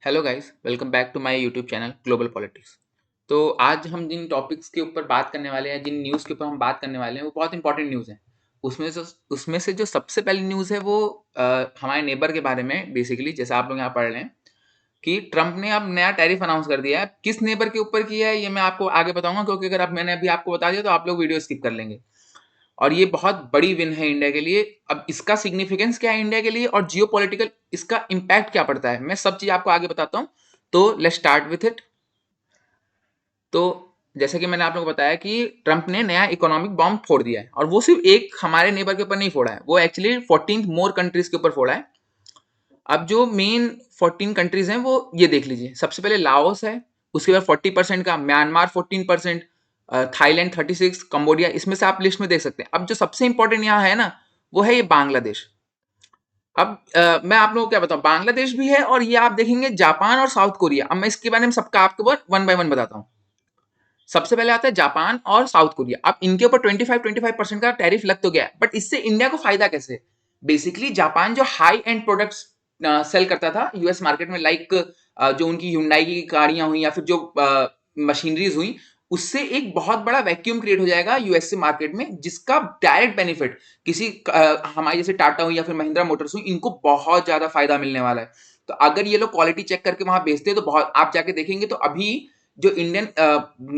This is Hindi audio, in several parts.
Hello guys, welcome back to my YouTube channel global politics. तो आज हम जिन टॉपिक्स के ऊपर बात करने वाले हैं, जिन न्यूज़ के ऊपर हम बात करने वाले हैं, वो बहुत इंपॉर्टेंट न्यूज़ हैं। उसमें से जो सबसे पहली न्यूज़ है वो हमारे नेबर के बारे में। बेसिकली जैसा आप लोग यहाँ पढ़ रहे हैं कि ट्रंप ने अब नया टैरिफ अनाउंस कर दिया है। किस नेबर के ऊपर किया है ये मैं आपको आगे बताऊंगा, क्योंकि अगर अब मैंने अभी आपको बता दिया तो आप लोग वीडियो स्किप कर लेंगे। और ये बहुत बड़ी विन है इंडिया के लिए। अब इसका सिग्निफिकेंस क्या है इंडिया के लिए और जियो पॉलिटिकल इसका इम्पैक्ट क्या पड़ता है, मैं सब चीज आपको आगे बताता हूँ। तो लेट्स स्टार्ट विथ इट। तो जैसे कि मैंने आप लोगों को बताया कि ट्रंप ने नया इकोनॉमिक बॉम्ब फोड़ दिया है, और वो सिर्फ एक हमारे नेबर के ऊपर नहीं फोड़ा है, वो एक्चुअली 14 मोर कंट्रीज के ऊपर फोड़ा है। अब जो मेन 14 कंट्रीज हैं वो ये देख लीजिए। सबसे पहले लाओस है, उसके बाद 40% का, म्यांमार 14%, थाईलैंड 36, कंबोडिया, इसमें से आप लिस्ट में देख सकते हैं। अब जो सबसे इंपॉर्टेंट यहाँ है ना, वो है ये बांग्लादेश। अब मैं आप लोगों को क्या बताऊं, बांग्लादेश भी है, और ये आप देखेंगे जापान और साउथ कोरिया। अब मैं इसके बारे में सबका आपको वन बाय वन बताता हूँ। सबसे पहले आता है जापान और साउथ कोरिया। अब इनके ऊपर 25% का टैरिफ लग तो गया है, बट इससे इंडिया को फायदा कैसे? बेसिकली जापान जो हाई एंड प्रोडक्ट्स सेल करता था यूएस मार्केट में, लाइक जो उनकी हुंडई की गाड़ियां हुई या फिर जो मशीनरीज हुई, उससे एक बहुत बड़ा वैक्यूम क्रिएट हो जाएगा यूएसए मार्केट में, जिसका डायरेक्ट बेनिफिट किसी हमारे जैसे टाटा हुई या फिर महिंद्रा मोटर्स हुई, इनको बहुत ज्यादा फायदा मिलने वाला है। तो अगर ये लोग क्वालिटी चेक करके वहां बेचते हैं तो बहुत, आप जाके देखेंगे तो अभी जो इंडियन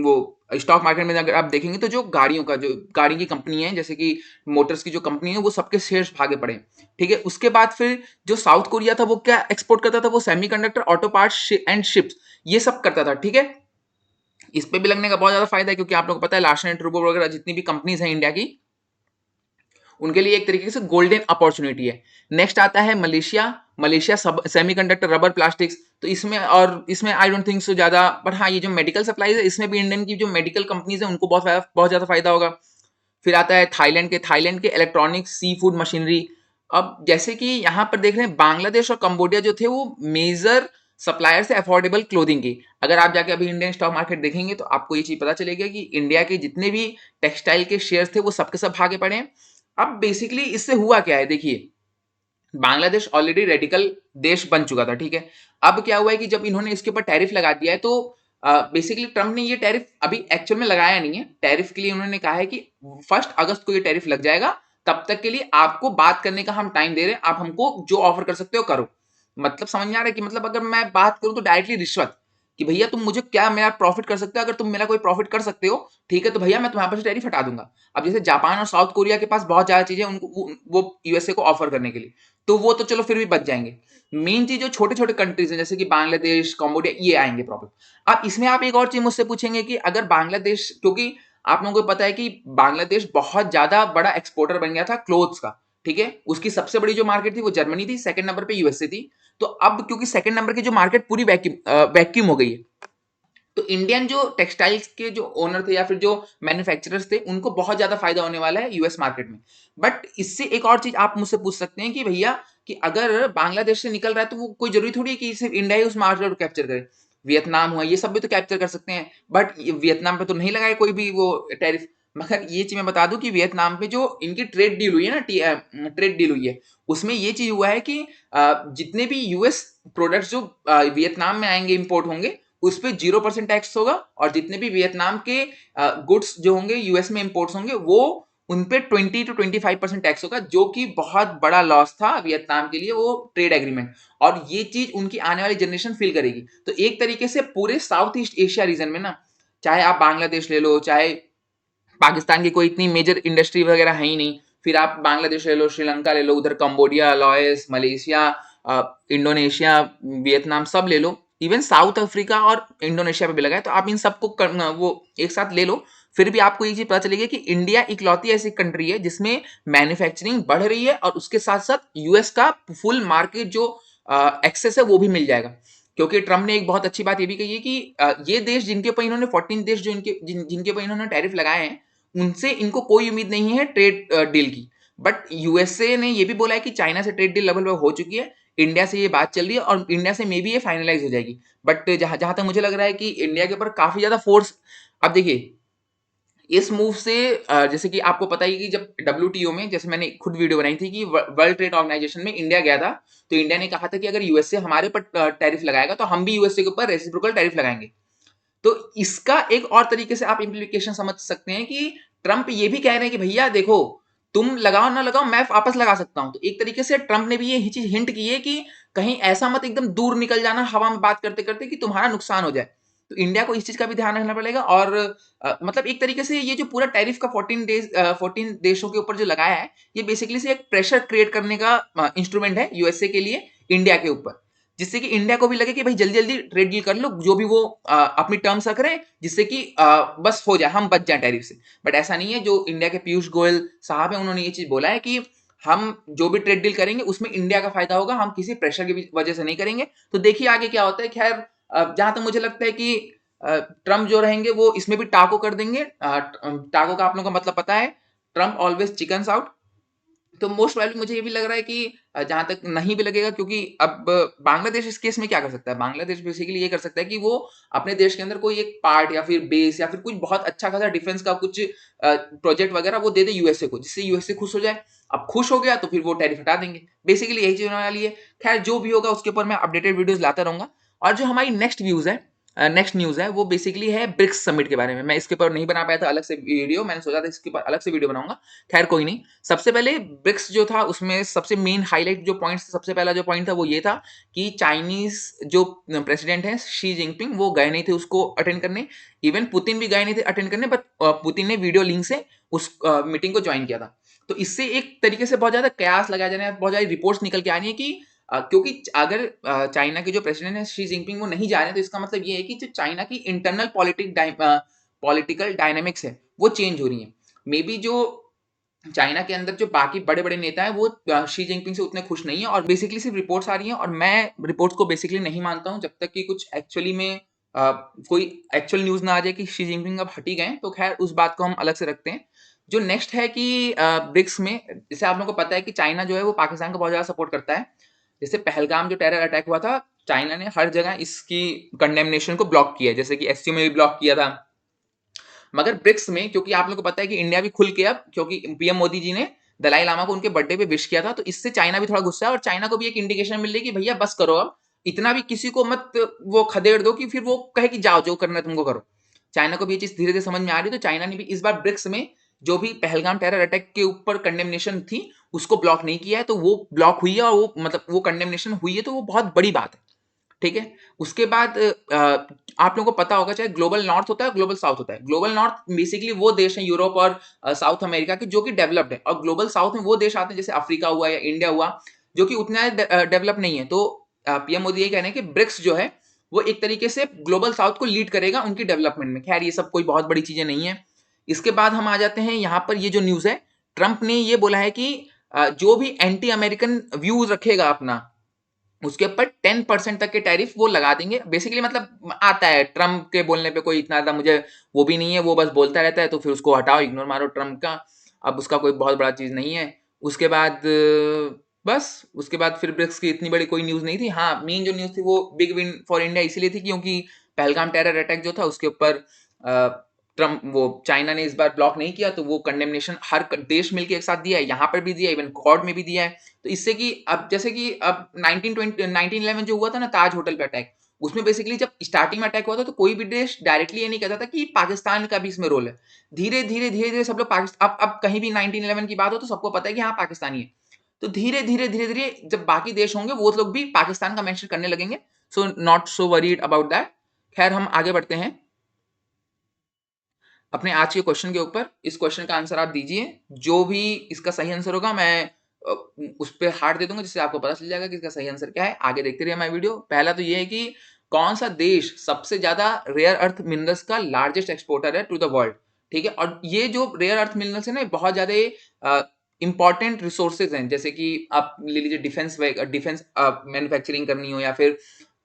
वो स्टॉक मार्केट में अगर आप देखेंगे तो जो गाड़ियों का, जो गाड़ी की कंपनी है जैसे कि मोटर्स की जो कंपनी है, वो सबके शेयर्स भागे पड़े। ठीक है, उसके बाद फिर जो साउथ कोरिया था वो क्या एक्सपोर्ट करता था, वो semiconductor, auto parts and ships, ये सब करता था। ठीक है, इस पे भी लगने का बहुत ज्यादा फायदा है, क्योंकि आप लोगों को पता है लार्सन एंड टुब्रो वगैरह जितनी भी कंपनीज हैं इंडिया की, उनके लिए एक तरीके से गोल्डन अपॉर्चुनिटी है। नेक्स्ट आता है मलेशिया। मलेशिया सब सेमीकंडक्टर, रबर, प्लास्टिक्स, तो इसमें, और इसमें आई डोंट थिंक सो ज्यादा, बट हाँ ये जो मेडिकल सप्लाईज है इसमें भी इंडियन की जो मेडिकल कंपनीज है उनको बहुत ज्यादा फायदा होगा। फिर आता है थाईलैंड के इलेक्ट्रॉनिक्स, सी फूड, मशीनरी। अब जैसे कि यहाँ पर देख रहे हैं, बांग्लादेश और कंबोडिया जो थे वो मेजर सप्लायर से अफोर्डेबल क्लोथिंग की। अगर आप जाके अभी इंडियन स्टॉक मार्केट देखेंगे तो आपको ये चीज पता चलेगी कि इंडिया के जितने भी टेक्सटाइल के शेयर्स थे वो सबके सब भागे पड़े हैं। अब बेसिकली इससे हुआ क्या है, देखिए, बांग्लादेश ऑलरेडी रेडिकल देश बन चुका था। ठीक है, अब क्या हुआ है कि जब इन्होंने इसके ऊपर टैरिफ लगा दिया है, तो बेसिकली ट्रंप ने ये टैरिफ अभी एक्चुअल में लगाया नहीं है। टैरिफ के लिए उन्होंने कहा है कि 1 अगस्त को ये टैरिफ लग जाएगा, तब तक के लिए आपको बात करने का हम टाइम दे रहे हैं, आप हमको जो ऑफर कर सकते हो करो। मतलब समझ में आ रहा है कि, मतलब अगर मैं बात करूं तो डायरेक्टली रिश्वत, कि भैया तुम मुझे क्या मेरा प्रॉफिट कर सकते हो, अगर तुम मेरा कोई प्रॉफिट कर सकते हो, ठीक है, तो भैया मैं तुम्हारे पास टैरिफ हटा दूंगा। अब जैसे जापान और साउथ कोरिया के पास बहुत ज्यादा चीजें उनको वो यूएसए को ऑफर करने के लिए, तो वो तो चलो फिर भी बच जाएंगे। मेन चीज जो छोटे छोटे कंट्रीज हैं जैसे कि बांग्लादेश, कम्बोडिया, ये आएंगे प्रॉब्लम। अब इसमें आप एक और चीज मुझसे पूछेंगे कि अगर बांग्लादेश, क्योंकि आप लोगों को पता है कि बांग्लादेश बहुत ज्यादा बड़ा एक्सपोर्टर बन गया था क्लोथ्स का। ठीक है, उसकी सबसे बड़ी जो मार्केट थी वो जर्मनी थी, सेकंड नंबर पे यूएसए थी। तो अब क्योंकि सेकंड नंबर की जो मार्केट पूरी वैक्यूम हो गई है, तो इंडियन जो टेक्सटाइल्स के जो ओनर थे या फिर जो मैन्युफैक्चरर्स थे, उनको बहुत ज्यादा फायदा होने वाला है यूएस मार्केट में। बट इससे एक और चीज आप मुझसे पूछ सकते हैं कि भैया, कि अगर बांग्लादेश से निकल रहा है तो वो कोई जरूरी थोड़ी है कि सिर्फ इंडिया ही उस मार्केट को कैप्चर करे। वियतनाम हुआ, ये सब भी तो कैप्चर कर सकते हैं, बट वियतनाम पे तो नहीं लगाए कोई भी वो टैरिफ। मगर ये चीज मैं बता दूं कि वियतनाम पे जो इनकी ट्रेड डील हुई है ना, ट्रेड डील हुई है, उसमें ये चीज हुआ है कि जितने भी यूएस प्रोडक्ट्स जो वियतनाम में आएंगे, इंपोर्ट होंगे, उस पर 0% टैक्स होगा, और जितने भी वियतनाम के गुड्स जो होंगे यूएस में इंपोर्ट्स होंगे, वो उन पे 20 to 25% टैक्स होगा, जो कि बहुत बड़ा लॉस था वियतनाम के लिए वो ट्रेड एग्रीमेंट। और ये चीज उनकी आने वाली जनरेशन फील करेगी। तो एक तरीके से पूरे साउथ ईस्ट एशिया रीजन में ना, चाहे आप बांग्लादेश ले लो, चाहे पाकिस्तान की कोई इतनी मेजर इंडस्ट्री वगैरह है ही नहीं, फिर आप बांग्लादेश ले लो, श्रीलंका ले लो, उधर कंबोडिया, लॉयस, मलेशिया, इंडोनेशिया, वियतनाम, सब ले लो, इवन साउथ अफ्रीका और इंडोनेशिया पे भी लगा है, तो आप इन सबको वो एक साथ ले लो। फिर भी आपको ये चीज पता चलेगी कि इंडिया इकलौती ऐसी कंट्री है जिसमें मैन्युफैक्चरिंग बढ़ रही है, और उसके साथ साथ यूएस का फुल मार्केट जो एक्सेस है वो भी मिल जाएगा। क्योंकि ट्रम्प ने एक बहुत अच्छी बात ये भी कही है कि ये देश जिनके ऊपर इन्होंने 14 देश जो जिनके ऊपर इन्होंने टैरिफ लगाए हैं, उनसे इनको कोई उम्मीद नहीं है ट्रेड डील की। बट यूएसए ने ये भी बोला है कि चाइना से ट्रेड डील लगभग हो चुकी है, इंडिया से ये बात चल रही है, और इंडिया से मे बी ये फाइनलाइज हो जाएगी। बट जहां जहां तक मुझे लग रहा है कि इंडिया के ऊपर काफी ज्यादा फोर्स, अब देखिए, इस मूव से जैसे कि आपको पता ही कि जब डब्ल्यूटीओ में, जैसे मैंने खुद वीडियो बनाई थी कि वर्ल्ड ट्रेड ऑर्गेनाइजेशन में इंडिया गया था, तो इंडिया ने कहा था कि अगर यूएसए हमारे ऊपर टैरिफ लगाएगा तो हम भी यूएसए के ऊपर रेसिप्रोकल टैरिफ लगाएंगे। तो इसका एक और तरीके से आप इम्प्लीकेशन समझ सकते हैं कि ट्रंप ये भी कह रहे हैं कि भैया देखो, तुम लगाओ ना लगाओ, मैं वापस लगा सकता हूं। तो एक तरीके से ट्रंप ने भी ये चीज हिंट की है कि कहीं ऐसा मत एकदम दूर निकल जाना हवा में बात करते करते कि तुम्हारा नुकसान हो जाए। तो इंडिया को इस चीज का भी ध्यान रखना पड़ेगा। और मतलब एक तरीके से ये जो पूरा टैरिफ का 14 देशों के ऊपर जो लगाया है, ये बेसिकली से एक प्रेशर क्रिएट करने का इंस्ट्रूमेंट है यूएसए के लिए इंडिया के ऊपर, जिससे कि इंडिया को भी लगे कि भाई जल्दी जल्दी ट्रेड डील कर लो, जो भी वो अपनी टर्म्स रख रहे हैं, जिससे कि बस हो जाए, हम बच जाए टैरिफ से। बट ऐसा नहीं है। जो इंडिया के पीयूष गोयल साहब है, उन्होंने ये चीज बोला है कि हम जो भी ट्रेड डील करेंगे उसमें इंडिया का फायदा होगा, हम किसी प्रेशर की वजह से नहीं करेंगे। तो देखिए आगे क्या होता है। खैर जहां तक मुझे लगता है कि ट्रम्प जो रहेंगे वो इसमें भी टाको कर देंगे। टाको का आप लोगों का मतलब पता है, ट्रम्प ऑलवेज चिकन्स आउट। तो मोस्ट प्रोबेबली मुझे ये भी लग रहा है कि जहां तक नहीं भी लगेगा, क्योंकि अब बांग्लादेश इस केस में क्या कर सकता है, बांग्लादेश बेसिकली ये कर सकता है कि वो अपने देश के अंदर कोई एक पार्ट या फिर बेस या फिर कुछ बहुत अच्छा खासा डिफेंस का कुछ प्रोजेक्ट वगैरह वो दे दे यूएसए को, जिससे यूएसए खुश हो जाए। अब खुश हो गया तो फिर वो टैरिफ हटा देंगे। बेसिकली यही चीज होने वाली है। खैर जो भी होगा उसके ऊपर मैं अपडेटेड वीडियोस लाता रहूंगा। और जो हमारी नेक्स्ट न्यूज है वो बेसिकली है ब्रिक्स समिट के बारे में। मैं इसके ऊपर नहीं बना पाया था अलग से वीडियो, मैंने सोचा था इसके ऊपर अलग से वीडियो बनाऊंगा। खैर कोई नहीं। सबसे पहले ब्रिक्स जो था उसमें सबसे मेन हाईलाइट जो पॉइंट, सबसे पहला जो पॉइंट था वो ये था कि चाइनीज जो प्रेसिडेंट है शी जिनपिंग, वो गए नहीं थे उसको अटेंड करने। इवन पुतिन भी गए नहीं थे अटेंड करने, बट पुतिन ने वीडियो लिंक से उस मीटिंग को ज्वाइन किया था। तो इससे एक तरीके से बहुत ज्यादा कयास लगाया जा रहा है, बहुत ज्यादा रिपोर्ट्स निकल के आ रही है कि क्योंकि अगर चाइना के जो प्रेसिडेंट है शी जिनपिंग वो नहीं जा रहे हैं, तो इसका मतलब ये है कि जो चाइना की इंटरनल पॉलिटिकल डायनेमिक्स है वो चेंज हो रही है। मे बी जो चाइना के अंदर जो बाकी बड़े बड़े नेता हैं वो शी जिनपिंग से उतने खुश नहीं है, और बेसिकली सिर्फ रिपोर्ट्स आ रही हैं। और मैं रिपोर्ट्स को बेसिकली नहीं मानता हूं जब तक कि कुछ एक्चुअली में कोई एक्चुअल न्यूज ना आ जाए कि शी जिनपिंग अब हट ही गए। तो खैर उस बात को हम अलग से रखते हैं। जो नेक्स्ट है कि ब्रिक्स में, जैसे आप लोगों को पता है कि चाइना जो है वो पाकिस्तान को बहुत ज्यादा सपोर्ट करता है। जैसे पहलगाम जो टेरर अटैक हुआ था, चाइना ने हर जगह इसकी कंडेमनेशन को ब्लॉक किया है, जैसे कि एससीओ में भी ब्लॉक किया था। मगर ब्रिक्स में, क्योंकि आप लोग को पता है कि इंडिया भी खुल के, अब क्योंकि पीएम मोदी जी ने दलाई लामा को उनके बर्थडे पे विश किया था, तो इससे चाइना भी थोड़ा गुस्सा है। और चाइना को भी एक इंडिकेशन मिल रही है कि भैया बस करो, अब इतना भी किसी को मत वो खदेड़ दो कि फिर वो कहे कि जाओ जो करना है तुमको करो। चाइना को भी ये चीज धीरे धीरे समझ में आ रही है। तो चाइना ने भी इस बार ब्रिक्स में जो भी पहलगाम टेरर अटैक के ऊपर कंडेमनेशन थी उसको ब्लॉक नहीं किया है। तो वो ब्लॉक हुई है, और वो मतलब वो कंडेमनेशन हुई है, तो वो बहुत बड़ी बात है। ठीक है। उसके बाद आप लोगों को पता होगा, चाहे ग्लोबल नॉर्थ होता है ग्लोबल साउथ होता है। ग्लोबल नॉर्थ बेसिकली वो देश है यूरोप और साउथ अमेरिका के जो कि डेवलप्ड है, और ग्लोबल साउथ में वो देश आते हैं जैसे अफ्रीका हुआ या इंडिया हुआ, जो कि उतना डेवलप नहीं है। तो पीएम मोदी ये कह रहे हैं कि ब्रिक्स जो है वो एक तरीके से ग्लोबल साउथ को लीड करेगा उनकी डेवलपमेंट में। खैर ये सब कोई बहुत बड़ी चीजें नहीं है। इसके बाद हम आ जाते हैं यहाँ पर, ये जो न्यूज है, ट्रंप ने ये बोला है कि जो भी एंटी अमेरिकन व्यूज रखेगा अपना, उसके ऊपर 10% तक के टैरिफ वो लगा देंगे। बेसिकली मतलब आता है ट्रम्प के बोलने पे कोई इतना ज्यादा मुझे वो भी नहीं है, वो बस बोलता रहता है, तो फिर उसको हटाओ, इग्नोर मारो ट्रम्प का। अब उसका कोई बहुत बड़ा चीज नहीं है। उसके बाद बस उसके बाद फिर ब्रिक्स की इतनी बड़ी कोई न्यूज नहीं थी। हाँ, मेन जो न्यूज थी वो बिग विन फॉर इंडिया इसीलिए थी क्योंकि पहलगाम टेरर अटैक जो था उसके ऊपर ट्रम्प वो चाइना ने इस बार ब्लॉक नहीं किया, तो वो कंडेमनेशन हर देश मिलकर एक साथ दिया है, यहाँ पर भी दिया, इवन कोर्ट में भी दिया है। तो इससे कि अब जैसे कि अब 1911 जो हुआ था ना ताज होटल पे अटैक, उसमें बेसिकली जब स्टार्टिंग में अटैक हुआ था तो कोई भी देश डायरेक्टली ये नहीं कहता था कि पाकिस्तान का भी इसमें रोल है। धीरे धीरे धीरे धीरे सब लोग पाकिस्तान, अब कहीं भी 1911 की बात हो तो सबको पता है कि हाँ पाकिस्तानी है। तो धीरे धीरे धीरे धीरे जब बाकी देश होंगे वो लोग भी पाकिस्तान का मेंशन करने लगेंगे। So not so worried about that. खैर हम आगे बढ़ते हैं अपने आज के क्वेश्चन के ऊपर। इस क्वेश्चन का आंसर आप दीजिए, जो भी इसका सही आंसर होगा मैं उस पर हार्ट दे दूंगा, जिससे आपको पता चल जाएगा कि इसका सही आंसर क्या है। आगे देखते रहिए हमारी वीडियो। पहला तो ये है कि कौन सा देश सबसे ज्यादा रेयर अर्थ मिनरल्स का लार्जेस्ट एक्सपोर्टर है टू द वर्ल्ड। ठीक है। और ये जो रेयर अर्थ मिनरल्स है ना बहुत ज्यादा इंपॉर्टेंट रिसोर्सेज हैं। जैसे कि आप ले लीजिए डिफेंस डिफेंस मैन्युफैक्चरिंग करनी हो या फिर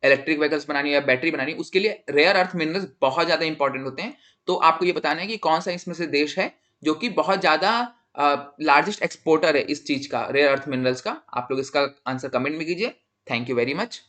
इलेक्ट्रिक व्हीकल्स बनानी हो या बैटरी बनानी हो, उसके लिए रेयर अर्थ मिनरल्स बहुत ज्यादा इंपॉर्टेंट होते हैं। तो आपको ये बताना है कि कौन सा इसमें से देश है जो कि बहुत ज्यादा लार्जेस्ट एक्सपोर्टर है इस चीज का, रेयर अर्थ मिनरल्स का। आप लोग इसका आंसर कमेंट में कीजिए। Thank you very much.